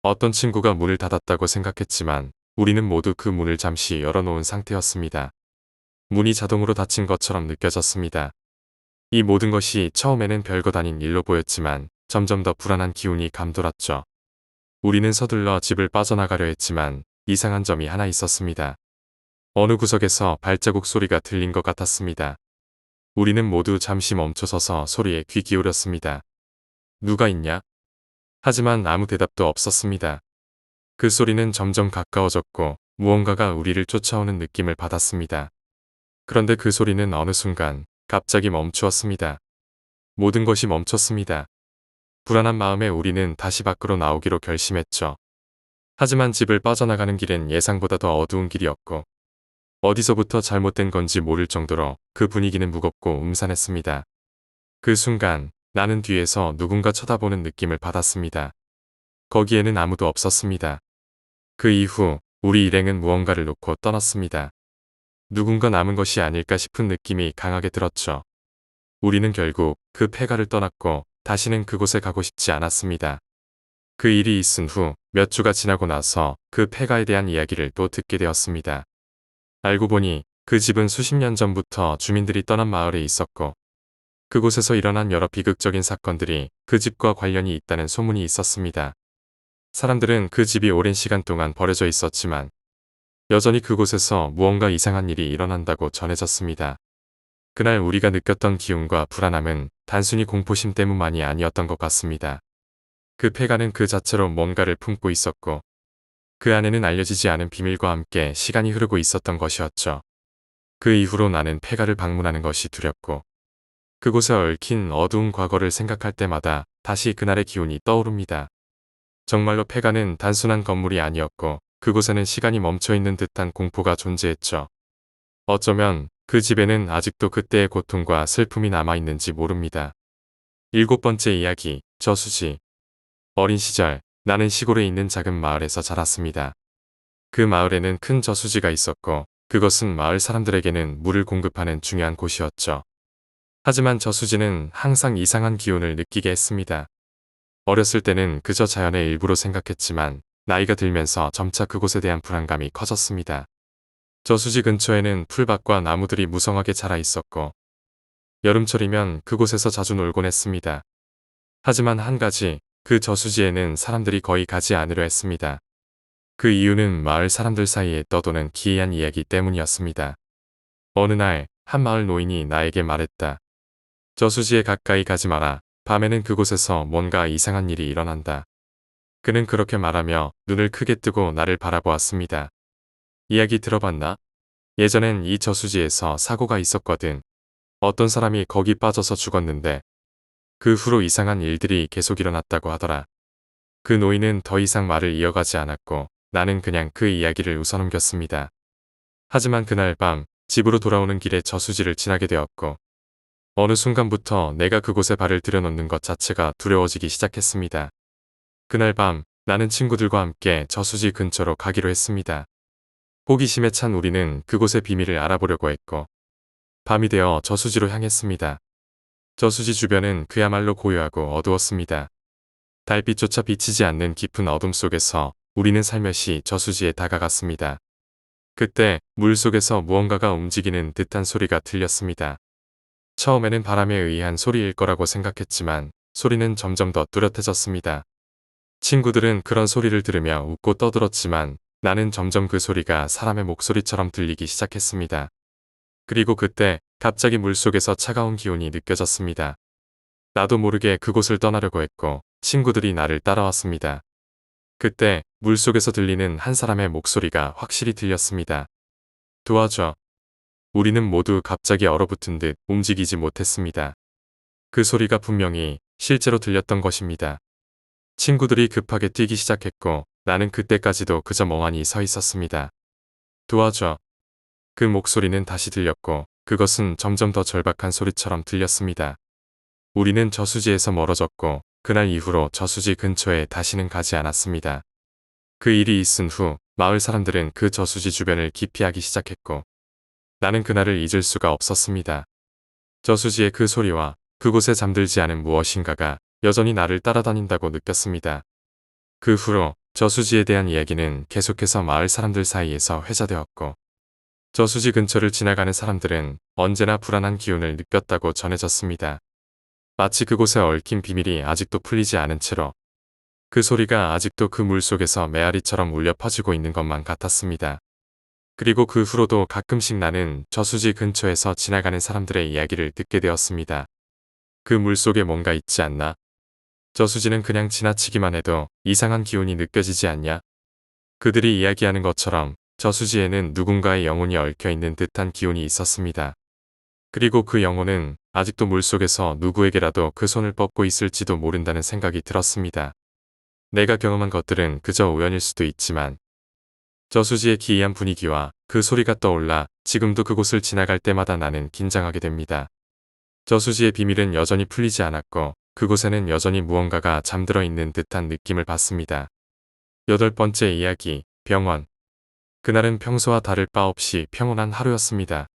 어떤 친구가 문을 닫았다고 생각했지만 우리는 모두 그 문을 잠시 열어놓은 상태였습니다. 문이 자동으로 닫힌 것처럼 느껴졌습니다. 이 모든 것이 처음에는 별것 아닌 일로 보였지만 점점 더 불안한 기운이 감돌았죠. 우리는 서둘러 집을 빠져나가려 했지만 이상한 점이 하나 있었습니다. 어느 구석에서 발자국 소리가 들린 것 같았습니다. 우리는 모두 잠시 멈춰서서 소리에 귀 기울였습니다. 누가 있냐? 하지만 아무 대답도 없었습니다. 그 소리는 점점 가까워졌고 무언가가 우리를 쫓아오는 느낌을 받았습니다. 그런데 그 소리는 어느 순간 갑자기 멈추었습니다. 모든 것이 멈췄습니다. 불안한 마음에 우리는 다시 밖으로 나오기로 결심했죠. 하지만 집을 빠져나가는 길은 예상보다 더 어두운 길이었고 어디서부터 잘못된 건지 모를 정도로 그 분위기는 무겁고 음산했습니다. 그 순간 나는 뒤에서 누군가 쳐다보는 느낌을 받았습니다. 거기에는 아무도 없었습니다. 그 이후 우리 일행은 무언가를 놓고 떠났습니다. 누군가 남은 것이 아닐까 싶은 느낌이 강하게 들었죠. 우리는 결국 그 폐가를 떠났고 다시는 그곳에 가고 싶지 않았습니다. 그 일이 있은 후 몇 주가 지나고 나서 그 폐가에 대한 이야기를 또 듣게 되었습니다. 알고 보니 그 집은 수십 년 전부터 주민들이 떠난 마을에 있었고 그곳에서 일어난 여러 비극적인 사건들이 그 집과 관련이 있다는 소문이 있었습니다. 사람들은 그 집이 오랜 시간 동안 버려져 있었지만 여전히 그곳에서 무언가 이상한 일이 일어난다고 전해졌습니다. 그날 우리가 느꼈던 기운과 불안함은 단순히 공포심 때문만이 아니었던 것 같습니다. 그 폐가는 그 자체로 뭔가를 품고 있었고 그 안에는 알려지지 않은 비밀과 함께 시간이 흐르고 있었던 것이었죠. 그 이후로 나는 폐가를 방문하는 것이 두렵고 그곳에 얽힌 어두운 과거를 생각할 때마다 다시 그날의 기운이 떠오릅니다. 정말로 폐가는 단순한 건물이 아니었고 그곳에는 시간이 멈춰 있는 듯한 공포가 존재했죠. 어쩌면 그 집에는 아직도 그때의 고통과 슬픔이 남아있는지 모릅니다. 7번째 이야기, 저수지. 어린 시절, 나는 시골에 있는 작은 마을에서 자랐습니다. 그 마을에는 큰 저수지가 있었고, 그것은 마을 사람들에게는 물을 공급하는 중요한 곳이었죠. 하지만 저수지는 항상 이상한 기운을 느끼게 했습니다. 어렸을 때는 그저 자연의 일부로 생각했지만, 나이가 들면서 점차 그곳에 대한 불안감이 커졌습니다. 저수지 근처에는 풀밭과 나무들이 무성하게 자라 있었고, 여름철이면 그곳에서 자주 놀곤 했습니다. 하지만 한 가지, 그 저수지에는 사람들이 거의 가지 않으려 했습니다. 그 이유는 마을 사람들 사이에 떠도는 기이한 이야기 때문이었습니다. 어느 날, 한 마을 노인이 나에게 말했다. 저수지에 가까이 가지 마라. 밤에는 그곳에서 뭔가 이상한 일이 일어난다. 그는 그렇게 말하며 눈을 크게 뜨고 나를 바라보았습니다. 이야기 들어봤나? 예전엔 이 저수지에서 사고가 있었거든. 어떤 사람이 거기 빠져서 죽었는데 그 후로 이상한 일들이 계속 일어났다고 하더라. 그 노인은 더 이상 말을 이어가지 않았고 나는 그냥 그 이야기를 웃어넘겼습니다. 하지만 그날 밤 집으로 돌아오는 길에 저수지를 지나게 되었고 어느 순간부터 내가 그곳에 발을 들여놓는 것 자체가 두려워지기 시작했습니다. 그날 밤 나는 친구들과 함께 저수지 근처로 가기로 했습니다. 호기심에 찬 우리는 그곳의 비밀을 알아보려고 했고 밤이 되어 저수지로 향했습니다. 저수지 주변은 그야말로 고요하고 어두웠습니다. 달빛조차 비치지 않는 깊은 어둠 속에서 우리는 살며시 저수지에 다가갔습니다. 그때 물속에서 무언가가 움직이는 듯한 소리가 들렸습니다. 처음에는 바람에 의한 소리일 거라고 생각했지만 소리는 점점 더 뚜렷해졌습니다. 친구들은 그런 소리를 들으며 웃고 떠들었지만 나는 점점 그 소리가 사람의 목소리처럼 들리기 시작했습니다. 그리고 그때 갑자기 물속에서 차가운 기운이 느껴졌습니다. 나도 모르게 그곳을 떠나려고 했고 친구들이 나를 따라왔습니다. 그때 물속에서 들리는 한 사람의 목소리가 확실히 들렸습니다. 도와줘. 우리는 모두 갑자기 얼어붙은 듯 움직이지 못했습니다. 그 소리가 분명히 실제로 들렸던 것입니다. 친구들이 급하게 뛰기 시작했고 나는 그때까지도 그저 멍하니 서 있었습니다. 도와줘. 그 목소리는 다시 들렸고 그것은 점점 더 절박한 소리처럼 들렸습니다. 우리는 저수지에서 멀어졌고 그날 이후로 저수지 근처에 다시는 가지 않았습니다. 그 일이 있은 후 마을 사람들은 그 저수지 주변을 기피하기 시작했고 나는 그날을 잊을 수가 없었습니다. 저수지의 그 소리와 그곳에 잠들지 않은 무엇인가가 여전히 나를 따라다닌다고 느꼈습니다. 그 후로 저수지에 대한 이야기는 계속해서 마을 사람들 사이에서 회자되었고 저수지 근처를 지나가는 사람들은 언제나 불안한 기운을 느꼈다고 전해졌습니다. 마치 그곳에 얽힌 비밀이 아직도 풀리지 않은 채로 그 소리가 아직도 그 물속에서 메아리처럼 울려 퍼지고 있는 것만 같았습니다. 그리고 그 후로도 가끔씩 나는 저수지 근처에서 지나가는 사람들의 이야기를 듣게 되었습니다. 그 물속에 뭔가 있지 않나? 저수지는 그냥 지나치기만 해도 이상한 기운이 느껴지지 않냐? 그들이 이야기하는 것처럼 저수지에는 누군가의 영혼이 얽혀있는 듯한 기운이 있었습니다. 그리고 그 영혼은 아직도 물속에서 누구에게라도 그 손을 뻗고 있을지도 모른다는 생각이 들었습니다. 내가 경험한 것들은 그저 우연일 수도 있지만 저수지의 기이한 분위기와 그 소리가 떠올라 지금도 그곳을 지나갈 때마다 나는 긴장하게 됩니다. 저수지의 비밀은 여전히 풀리지 않았고 그곳에는 여전히 무언가가 잠들어 있는 듯한 느낌을 받습니다. 8번째 이야기, 병원. 그날은 평소와 다를 바 없이 평온한 하루였습니다.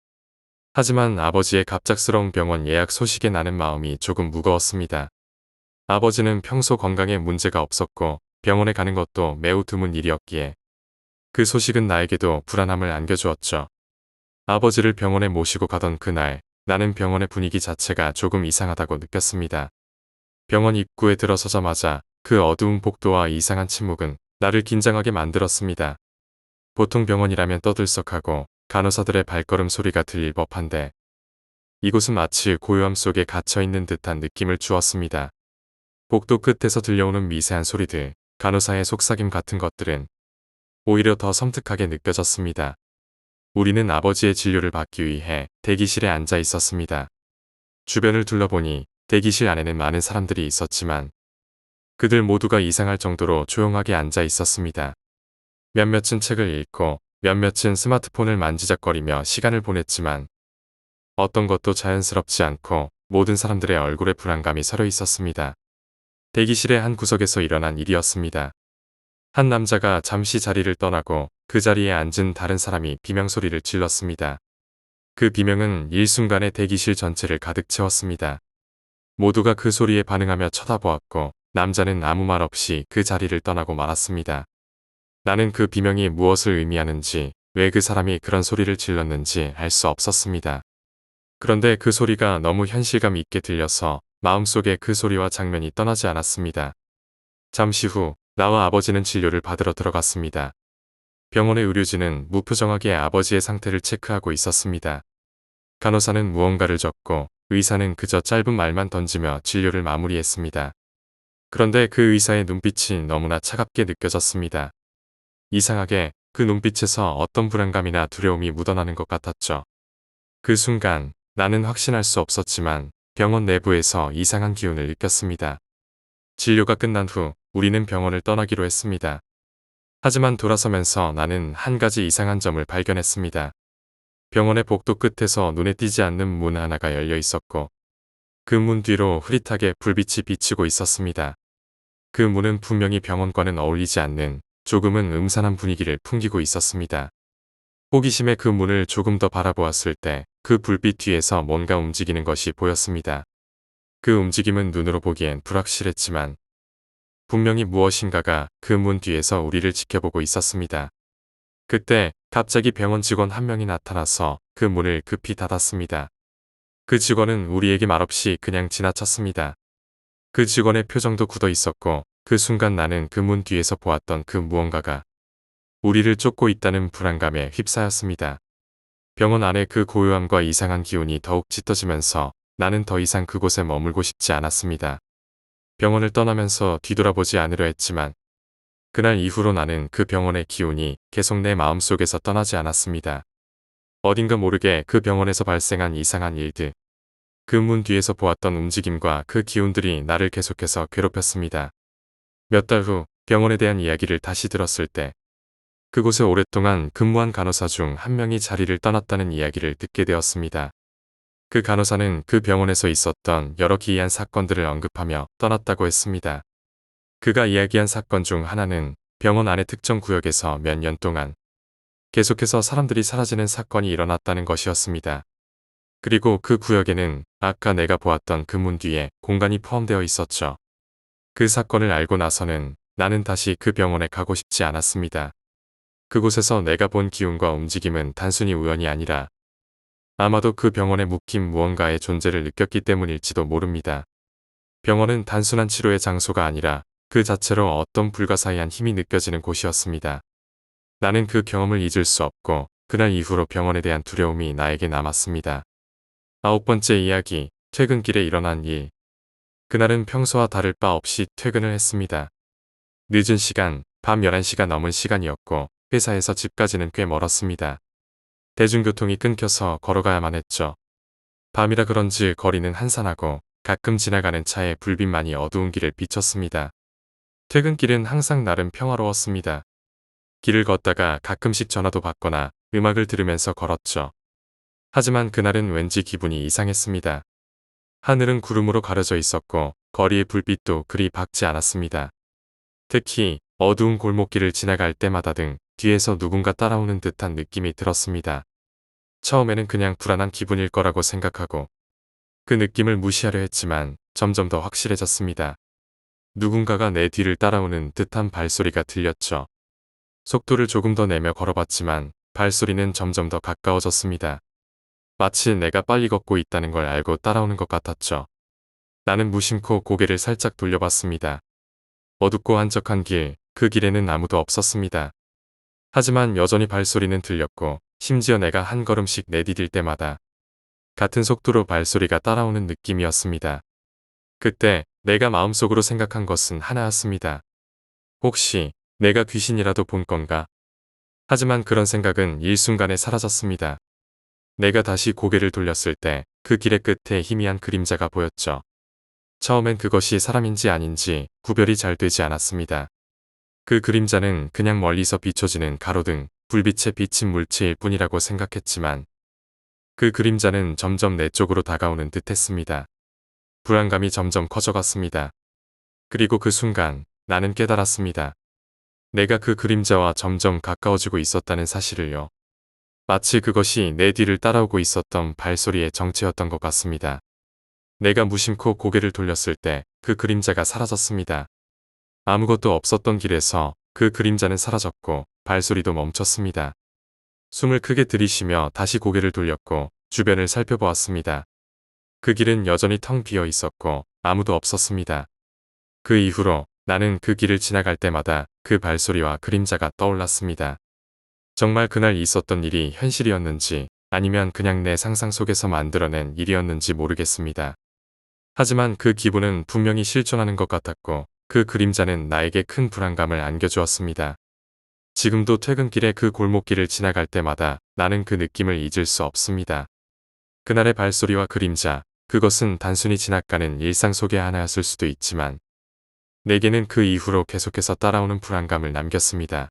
하지만 아버지의 갑작스러운 병원 예약 소식에 나는 마음이 조금 무거웠습니다. 아버지는 평소 건강에 문제가 없었고 병원에 가는 것도 매우 드문 일이었기에 그 소식은 나에게도 불안함을 안겨주었죠. 아버지를 병원에 모시고 가던 그날 나는 병원의 분위기 자체가 조금 이상하다고 느꼈습니다. 병원 입구에 들어서자마자 그 어두운 복도와 이상한 침묵은 나를 긴장하게 만들었습니다. 보통 병원이라면 떠들썩하고 간호사들의 발걸음 소리가 들릴 법한데 이곳은 마치 고요함 속에 갇혀있는 듯한 느낌을 주었습니다. 복도 끝에서 들려오는 미세한 소리들, 간호사의 속삭임 같은 것들은 오히려 더 섬뜩하게 느껴졌습니다. 우리는 아버지의 진료를 받기 위해 대기실에 앉아 있었습니다. 주변을 둘러보니 대기실 안에는 많은 사람들이 있었지만 그들 모두가 이상할 정도로 조용하게 앉아 있었습니다. 몇몇은 책을 읽고 몇몇은 스마트폰을 만지작거리며 시간을 보냈지만 어떤 것도 자연스럽지 않고 모든 사람들의 얼굴에 불안감이 서려 있었습니다. 대기실의 한 구석에서 일어난 일이었습니다. 한 남자가 잠시 자리를 떠나고 그 자리에 앉은 다른 사람이 비명소리를 질렀습니다. 그 비명은 일순간에 대기실 전체를 가득 채웠습니다. 모두가 그 소리에 반응하며 쳐다보았고 남자는 아무 말 없이 그 자리를 떠나고 말았습니다. 나는 그 비명이 무엇을 의미하는지, 왜 그 사람이 그런 소리를 질렀는지 알 수 없었습니다. 그런데 그 소리가 너무 현실감 있게 들려서 마음속에 그 소리와 장면이 떠나지 않았습니다. 잠시 후 나와 아버지는 진료를 받으러 들어갔습니다. 병원의 의료진은 무표정하게 아버지의 상태를 체크하고 있었습니다. 간호사는 무언가를 적고 의사는 그저 짧은 말만 던지며 진료를 마무리했습니다. 그런데 그 의사의 눈빛이 너무나 차갑게 느껴졌습니다. 이상하게 그 눈빛에서 어떤 불안감이나 두려움이 묻어나는 것 같았죠. 그 순간 나는 확신할 수 없었지만 병원 내부에서 이상한 기운을 느꼈습니다. 진료가 끝난 후 우리는 병원을 떠나기로 했습니다. 하지만 돌아서면서 나는 한 가지 이상한 점을 발견했습니다. 병원의 복도 끝에서 눈에 띄지 않는 문 하나가 열려 있었고 그 문 뒤로 흐릿하게 불빛이 비치고 있었습니다. 그 문은 분명히 병원과는 어울리지 않는 조금은 음산한 분위기를 풍기고 있었습니다. 호기심에 그 문을 조금 더 바라보았을 때 그 불빛 뒤에서 뭔가 움직이는 것이 보였습니다. 그 움직임은 눈으로 보기엔 불확실했지만 분명히 무엇인가가 그 문 뒤에서 우리를 지켜보고 있었습니다. 그때 갑자기 병원 직원 한 명이 나타나서 그 문을 급히 닫았습니다. 그 직원은 우리에게 말없이 그냥 지나쳤습니다. 그 직원의 표정도 굳어 있었고 그 순간 나는 그 문 뒤에서 보았던 그 무언가가 우리를 쫓고 있다는 불안감에 휩싸였습니다. 병원 안의 그 고요함과 이상한 기운이 더욱 짙어지면서 나는 더 이상 그곳에 머물고 싶지 않았습니다. 병원을 떠나면서 뒤돌아보지 않으려 했지만 그날 이후로 나는 그 병원의 기운이 계속 내 마음속에서 떠나지 않았습니다. 어딘가 모르게 그 병원에서 발생한 이상한 일들, 그 문 뒤에서 보았던 움직임과 그 기운들이 나를 계속해서 괴롭혔습니다. 몇 달 후 병원에 대한 이야기를 다시 들었을 때 그곳에 오랫동안 근무한 간호사 중 한 명이 자리를 떠났다는 이야기를 듣게 되었습니다. 그 간호사는 그 병원에서 있었던 여러 기이한 사건들을 언급하며 떠났다고 했습니다. 그가 이야기한 사건 중 하나는 병원 안의 특정 구역에서 몇 년 동안 계속해서 사람들이 사라지는 사건이 일어났다는 것이었습니다. 그리고 그 구역에는 아까 내가 보았던 그 문 뒤에 공간이 포함되어 있었죠. 그 사건을 알고 나서는 나는 다시 그 병원에 가고 싶지 않았습니다. 그곳에서 내가 본 기운과 움직임은 단순히 우연이 아니라 아마도 그 병원에 묵힌 무언가의 존재를 느꼈기 때문일지도 모릅니다. 병원은 단순한 치료의 장소가 아니라 그 자체로 어떤 불가사의한 힘이 느껴지는 곳이었습니다. 나는 그 경험을 잊을 수 없고 그날 이후로 병원에 대한 두려움이 나에게 남았습니다. 9번째 이야기, 퇴근길에 일어난 일. 그날은 평소와 다를 바 없이 퇴근을 했습니다. 늦은 시간, 밤 11시가 넘은 시간이었고 회사에서 집까지는 꽤 멀었습니다. 대중교통이 끊겨서 걸어가야만 했죠. 밤이라 그런지 거리는 한산하고 가끔 지나가는 차의 불빛만이 어두운 길을 비췄습니다. 퇴근길은 항상 나름 평화로웠습니다. 길을 걷다가 가끔씩 전화도 받거나 음악을 들으면서 걸었죠. 하지만 그날은 왠지 기분이 이상했습니다. 하늘은 구름으로 가려져 있었고 거리의 불빛도 그리 밝지 않았습니다. 특히 어두운 골목길을 지나갈 때마다 등 뒤에서 누군가 따라오는 듯한 느낌이 들었습니다. 처음에는 그냥 불안한 기분일 거라고 생각하고 그 느낌을 무시하려 했지만 점점 더 확실해졌습니다. 누군가가 내 뒤를 따라오는 듯한 발소리가 들렸죠. 속도를 조금 더 내며 걸어봤지만 발소리는 점점 더 가까워졌습니다. 마치 내가 빨리 걷고 있다는 걸 알고 따라오는 것 같았죠. 나는 무심코 고개를 살짝 돌려봤습니다. 어둡고 한적한 길, 그 길에는 아무도 없었습니다. 하지만 여전히 발소리는 들렸고 심지어 내가 한 걸음씩 내디딜 때마다 같은 속도로 발소리가 따라오는 느낌이었습니다. 그때 내가 마음속으로 생각한 것은 하나였습니다. 혹시 내가 귀신이라도 본 건가? 하지만 그런 생각은 일순간에 사라졌습니다. 내가 다시 고개를 돌렸을 때 그 길의 끝에 희미한 그림자가 보였죠. 처음엔 그것이 사람인지 아닌지 구별이 잘 되지 않았습니다. 그 그림자는 그냥 멀리서 비춰지는 가로등, 불빛에 비친 물체일 뿐이라고 생각했지만 그 그림자는 점점 내 쪽으로 다가오는 듯 했습니다. 불안감이 점점 커져갔습니다. 그리고 그 순간 나는 깨달았습니다. 내가 그 그림자와 점점 가까워지고 있었다는 사실을요. 마치 그것이 내 뒤를 따라오고 있었던 발소리의 정체였던 것 같습니다. 내가 무심코 고개를 돌렸을 때 그 그림자가 사라졌습니다. 아무것도 없었던 길에서 그 그림자는 사라졌고 발소리도 멈췄습니다. 숨을 크게 들이쉬며 다시 고개를 돌렸고 주변을 살펴보았습니다. 그 길은 여전히 텅 비어 있었고 아무도 없었습니다. 그 이후로 나는 그 길을 지나갈 때마다 그 발소리와 그림자가 떠올랐습니다. 정말 그날 있었던 일이 현실이었는지 아니면 그냥 내 상상 속에서 만들어낸 일이었는지 모르겠습니다. 하지만 그 기분은 분명히 실존하는 것 같았고 그 그림자는 나에게 큰 불안감을 안겨주었습니다. 지금도 퇴근길에 그 골목길을 지나갈 때마다 나는 그 느낌을 잊을 수 없습니다. 그날의 발소리와 그림자, 그것은 단순히 지나가는 일상 속의 하나였을 수도 있지만 내게는 그 이후로 계속해서 따라오는 불안감을 남겼습니다.